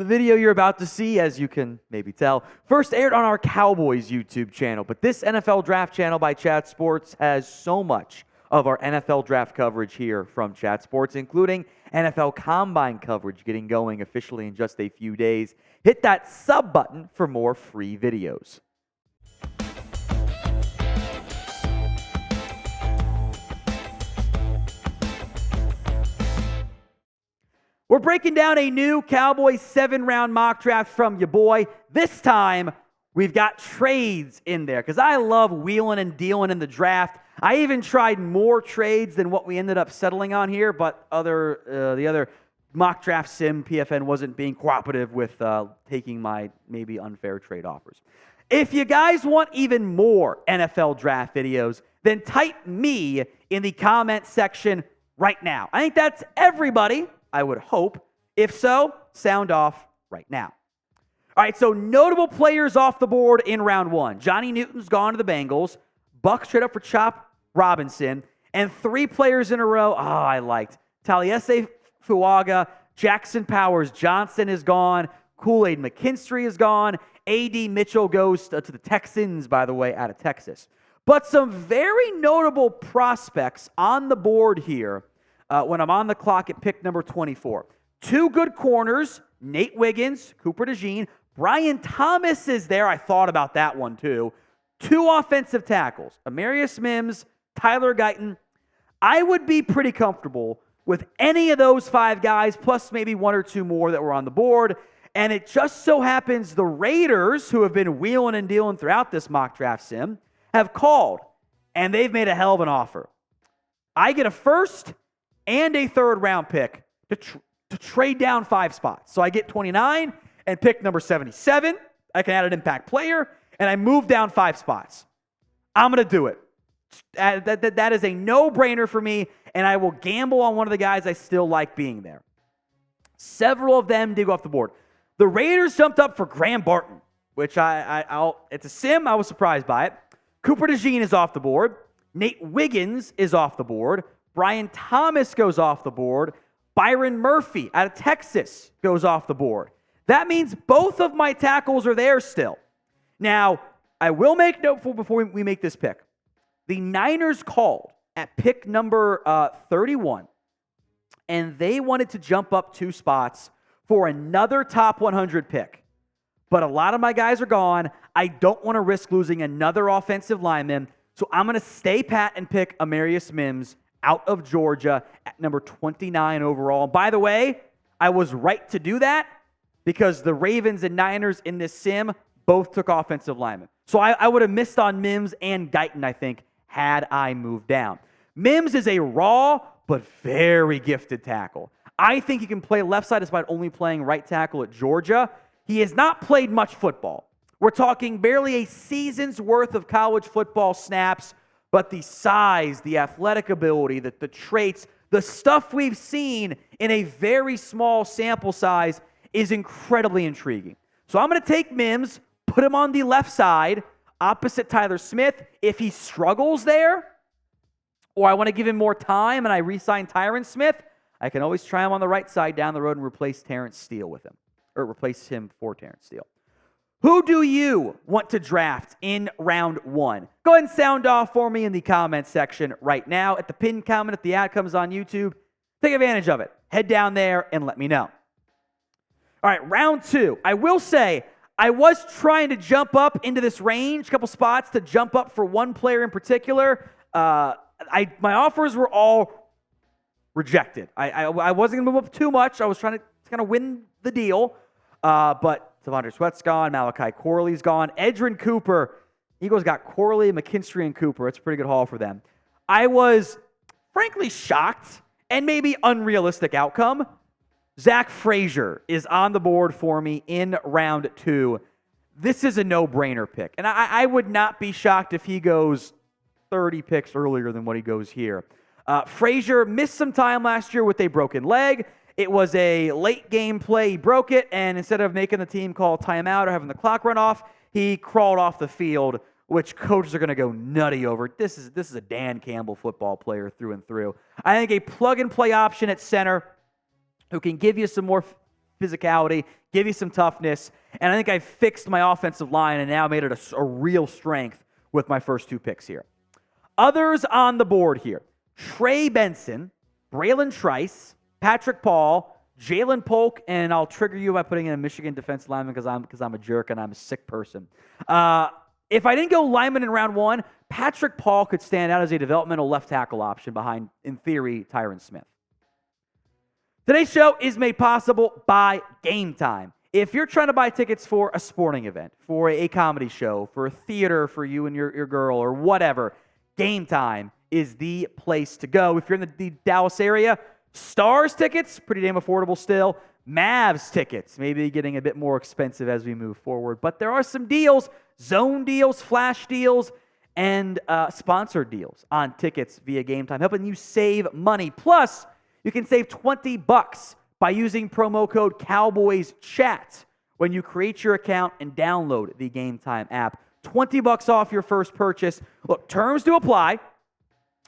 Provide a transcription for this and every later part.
The video you're about to see, as you can maybe tell, first aired on our Cowboys YouTube channel, but this NFL Draft channel by Chat Sports has so much of our NFL Draft coverage here from Chat Sports, including NFL Combine coverage getting going officially in just a few days. Hit that sub button for more free videos. We're breaking down a new Cowboys 7-round mock draft from your boy. This time, we've got trades in there because I love wheeling and dealing in the draft. I even tried more trades than what we ended up settling on here, but the other mock draft sim, PFN, wasn't being cooperative with taking my maybe unfair trade offers. If you guys want even more NFL draft videos, then type me in the comment section right now. I think that's everybody, I would hope. If so, sound off right now. All right, so notable players off the board in round one. Johnny Newton's gone to the Bengals. Bucks trade up for Chop Robinson. And 3 players in a row, I liked. Taliesin Fuaga, Jackson Powers Johnson is gone. Kool-Aid McKinstry is gone. A.D. Mitchell goes to the Texans, by the way, out of Texas. But some very notable prospects on the board here when I'm on the clock at pick number 24. 2 good corners, Nate Wiggins, Cooper DeJean. Brian Thomas is there. I thought about that one too. 2 offensive tackles, Amarius Mims, Tyler Guyton. I would be pretty comfortable with any of those 5 guys, plus maybe 1 or 2 more that were on the board. And it just so happens the Raiders, who have been wheeling and dealing throughout this mock draft sim, have called, and they've made a hell of an offer. I get a first and a 3rd round pick to trade down 5 spots. So I get 29 and pick number 77. I can add an impact player, and I move down 5 spots. I'm going to do it. That is a no-brainer for me, and I will gamble on one of the guys I still like being there. Several of them did go off the board. The Raiders jumped up for Graham Barton, which it's a sim. I was surprised by it. Cooper DeJean is off the board. Nate Wiggins is off the board. Brian Thomas goes off the board. Byron Murphy out of Texas goes off the board. That means both of my tackles are there still. Now, I will make note before we make this pick. The Niners called at pick number 31, and they wanted to jump up 2 spots for another top 100 pick. But a lot of my guys are gone. I don't want to risk losing another offensive lineman, so I'm going to stay pat and pick Amarius Mims out of Georgia at number 29 overall. And by the way, I was right to do that because the Ravens and Niners in this sim both took offensive linemen. So I would have missed on Mims and Guyton, I think, had I moved down. Mims is a raw but very gifted tackle. I think he can play left side despite only playing right tackle at Georgia. He has not played much football. We're talking barely a season's worth of college football snaps, but the size, the athletic ability, the traits, the stuff we've seen in a very small sample size is incredibly intriguing. So I'm going to take Mims, put him on the left side, opposite Tyler Smith. If he struggles there, or I want to give him more time and I re-sign Tyron Smith, I can always try him on the right side down the road and replace Terrence Steele with him, or replace him for Terrence Steele. Who do you want to draft in round 1? Go ahead and sound off for me in the comment section right now. At the pinned comment, if the ad comes on YouTube, take advantage of it. Head down there and let me know. All right, round 2. I will say, I was trying to jump up into this range, a couple spots to jump up for one player in particular. My offers were all rejected. I wasn't going to move up too much. I was trying to kind of win the deal, but Devondre Sweat's gone. Malachi Corley's gone. Edgerrin Cooper. Eagles got Corley, McKinstry, and Cooper. It's a pretty good haul for them. I was, frankly, shocked and maybe unrealistic outcome. Zach Frazier is on the board for me in round 2. This is a no-brainer pick. And I would not be shocked if he goes 30 picks earlier than what he goes here. Frazier missed some time last year with a broken leg. It was a late game play. He broke it, and instead of making the team call timeout or having the clock run off, he crawled off the field, which coaches are going to go nutty over. This is a Dan Campbell football player through and through. I think a plug-and-play option at center who can give you some more physicality, give you some toughness, and I think I fixed my offensive line and now made it a real strength with my first 2 picks here. Others on the board here: Trey Benson, Braylon Trice, Patrick Paul, Jalen Polk, and I'll trigger you by putting in a Michigan defensive lineman because I'm a jerk and I'm a sick person. If I didn't go lineman in round 1, Patrick Paul could stand out as a developmental left tackle option behind, in theory, Tyron Smith. Today's show is made possible by GameTime. If you're trying to buy tickets for a sporting event, for a comedy show, for a theater for you and your girl, or whatever, GameTime is the place to go. If you're in the Dallas area, Stars tickets, pretty damn affordable still. Mavs tickets, maybe getting a bit more expensive as we move forward. But there are some deals, zone deals, flash deals, and sponsored deals on tickets via GameTime, helping you save money. Plus, you can save $20 by using promo code CowboysChat when you create your account and download the GameTime app. $20 off your first purchase. Look, terms do apply,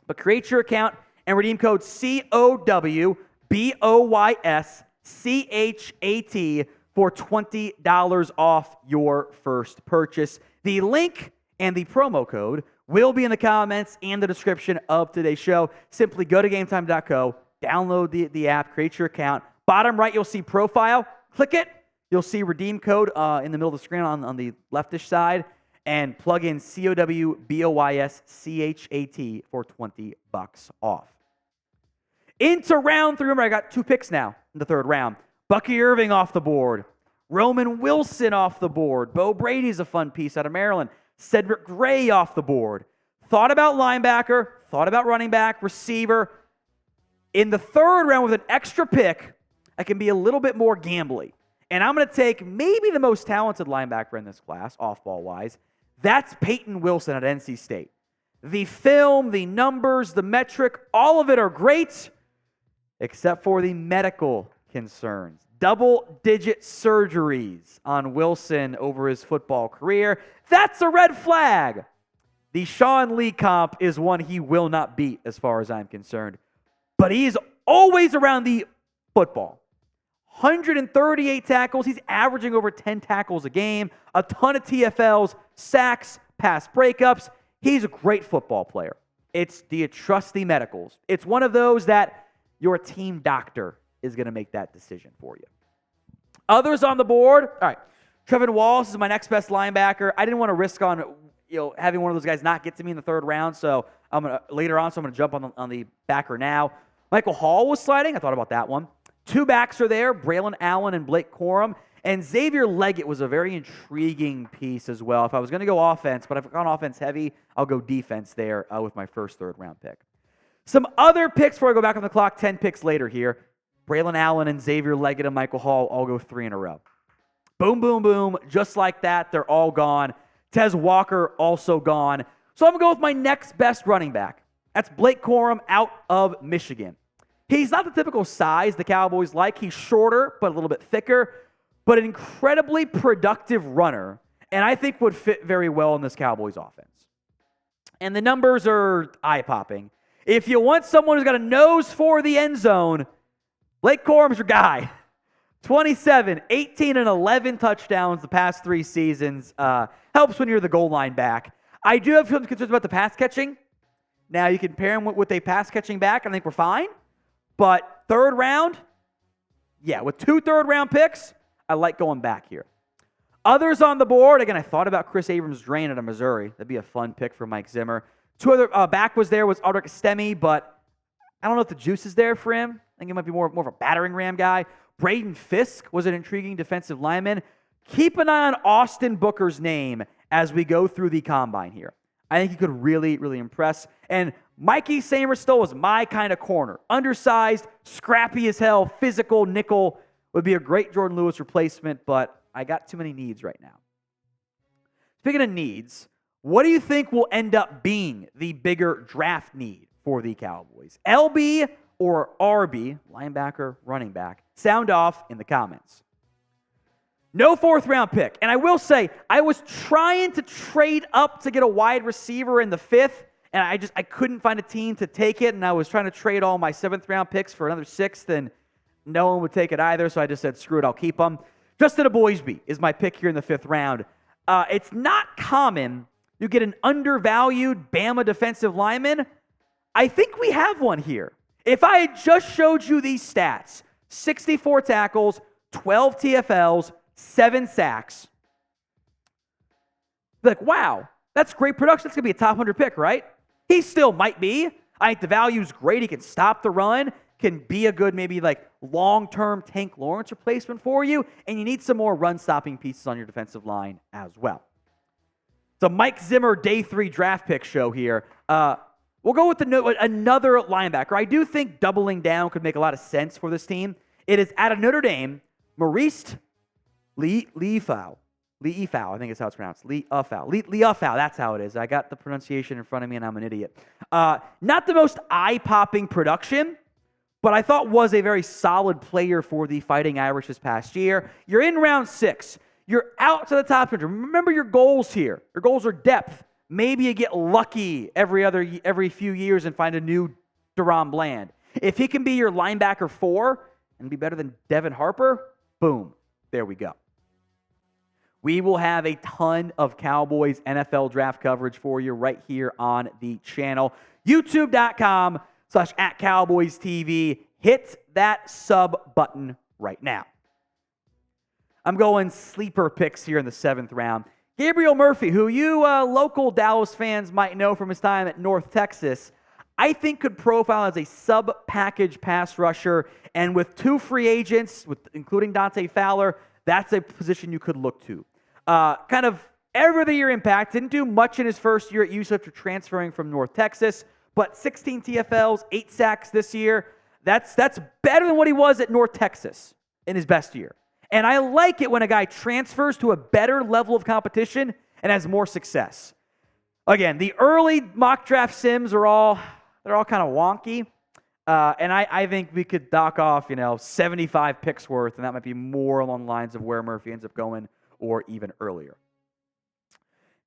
but create your account and redeem code COWBOYSCHAT for $20 off your first purchase. The link and the promo code will be in the comments and the description of today's show. Simply go to GameTime.co, download the app, create your account. Bottom right, you'll see profile. Click it. You'll see redeem code in the middle of the screen on the leftish side, and plug in COWBOYSCHAT for $20 off. Into round 3. Remember, I got 2 picks now in the 3rd round. Bucky Irving off the board. Roman Wilson off the board. Bo Brady's a fun piece out of Maryland. Cedric Gray off the board. Thought about linebacker. Thought about running back, receiver. In the 3rd round with an extra pick, I can be a little bit more gambly. And I'm going to take maybe the most talented linebacker in this class, off-ball-wise. That's Payton Wilson at NC State. The film, the numbers, the metric, all of it are great, except for the medical concerns. Double-digit surgeries on Wilson over his football career. That's a red flag. The Sean Lee comp is one he will not beat as far as I'm concerned. But he's always around the football. 138 tackles. He's averaging over 10 tackles a game. A ton of TFLs, sacks, pass breakups. He's a great football player. Do you trust the medicals? It's one of those that your team doctor is going to make that decision for you. Others on the board. All right. Trevin Wallace is my next best linebacker. I didn't want to risk on having one of those guys not get to me in the 3rd round, so I'm going to jump on the backer now. Michael Hall was sliding. I thought about that one. 2 backs are there, Braylon Allen and Blake Corum. And Xavier Leggett was a very intriguing piece as well. If I was going to go offense, but if I've gone offense heavy, I'll go defense there with my first 3rd round pick. Some other picks before I go back on the clock, 10 picks later here. Braylon Allen and Xavier Leggett and Michael Hall all go 3 in a row. Boom, boom, boom. Just like that, they're all gone. Tez Walker also gone. So I'm going to go with my next best running back. That's Blake Corum out of Michigan. He's not the typical size the Cowboys like. He's shorter, but a little bit thicker, but an incredibly productive runner, and I think would fit very well in this Cowboys offense. And the numbers are eye-popping. If you want someone who's got a nose for the end zone, Blake Corum's your guy. 27, 18, and 11 touchdowns the past 3 seasons. Helps when you're the goal line back. I do have some concerns about the pass catching. Now, you can pair him with a pass catching back, and I think we're fine. But 3rd round, with 2 3rd-round picks, I like going back here. Others on the board, again, I thought about Chris Abrams-Drain out of Missouri. That'd be a fun pick for Mike Zimmer. 2 other back was Audric Estime, but I don't know if the juice is there for him. I think he might be more of a battering ram guy. Braden Fisk was an intriguing defensive lineman. Keep an eye on Austin Booker's name as we go through the combine here. I think he could really, really impress. And Mikey Samerstow was my kind of corner. Undersized, scrappy as hell, physical, nickel. Would be a great Jordan Lewis replacement, but I got too many needs right now. Speaking of needs, what do you think will end up being the bigger draft need for the Cowboys? LB or RB, linebacker, running back? Sound off in the comments. No 4th-round pick. And I will say, I was trying to trade up to get a wide receiver in the 5th, and I couldn't find a team to take it, and I was trying to trade all my 7th-round picks for another 6th, and no one would take it either, so I just said, screw it, I'll keep him. Justin Eboigbe is my pick here in the 5th round. It's not common you get an undervalued Bama defensive lineman. I think we have one here. If I had just showed you these stats, 64 tackles, 12 TFLs, 7 sacks, like, wow, that's great production. That's going to be a top 100 pick, right? He still might be. I think the value's great. He can stop the run, can be a good maybe like long-term Tank Lawrence replacement for you, and you need some more run-stopping pieces on your defensive line as well. It's a Mike Zimmer Day 3 draft pick show here. We'll go with another linebacker. I do think doubling down could make a lot of sense for this team. It is out of Notre Dame, Marist Liufau. Liufau, I think is how it's pronounced. Liufau, that's how it is. I got the pronunciation in front of me and I'm an idiot. Not the most eye-popping production, but I thought was a very solid player for the Fighting Irish this past year. You're in round 6. You're out to the top 100. Remember your goals here. Your goals are depth. Maybe you get lucky every few years and find a new Deron Bland. If he can be your linebacker 4 and be better than Devin Harper, boom, there we go. We will have a ton of Cowboys NFL draft coverage for you right here on the channel. YouTube.com/@CowboysTV. Hit that sub button right now. I'm going sleeper picks here in the 7th round. Gabriel Murphy, who you local Dallas fans might know from his time at North Texas, I think could profile as a sub-package pass rusher. And with 2 free agents, including Dante Fowler, that's a position you could look to. Kind of every other year impact. Didn't do much in his first year at UCLA after transferring from North Texas, but 16 TFLs, 8 sacks this year. That's better than what he was at North Texas in his best year. And I like it when a guy transfers to a better level of competition and has more success. Again, the early mock draft sims they're all kind of wonky. And I think we could dock off, 75 picks worth, and that might be more along the lines of where Murphy ends up going or even earlier.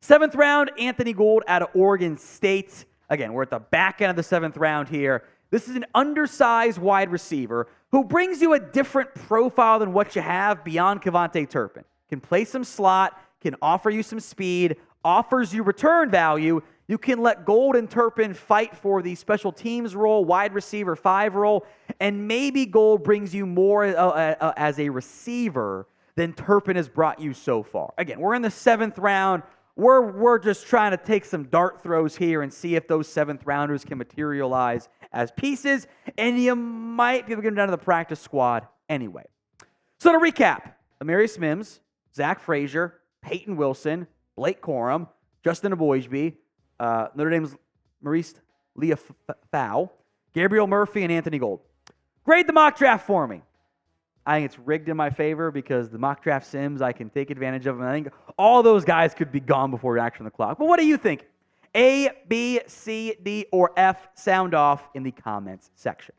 7th round, Anthony Gould out of Oregon State. Again, we're at the back end of the 7th round here. This is an undersized wide receiver who brings you a different profile than what you have beyond Kevontae Turpin. Can play some slot, can offer you some speed, offers you return value. You can let Gould and Turpin fight for the special teams role, wide receiver 5 role, and maybe Gould brings you more as a receiver than Turpin has brought you so far. Again, we're in the 7th round. We're just trying to take some dart throws here and see if those 7th rounders can materialize as pieces, and you might be able to get them down to the practice squad anyway. So to recap, Amarius Mims, Zach Frazier, Payton Wilson, Blake Corum, Justin Eboigbe, Notre Dame's Marist Liufau, Gabriel Murphy, and Anthony Gould. Grade the mock draft for me. I think it's rigged in my favor because the mock draft sims, I can take advantage of them. I think all those guys could be gone before you're actually on the clock. But what do you think? A, B, C, D, or F? Sound off in the comments section.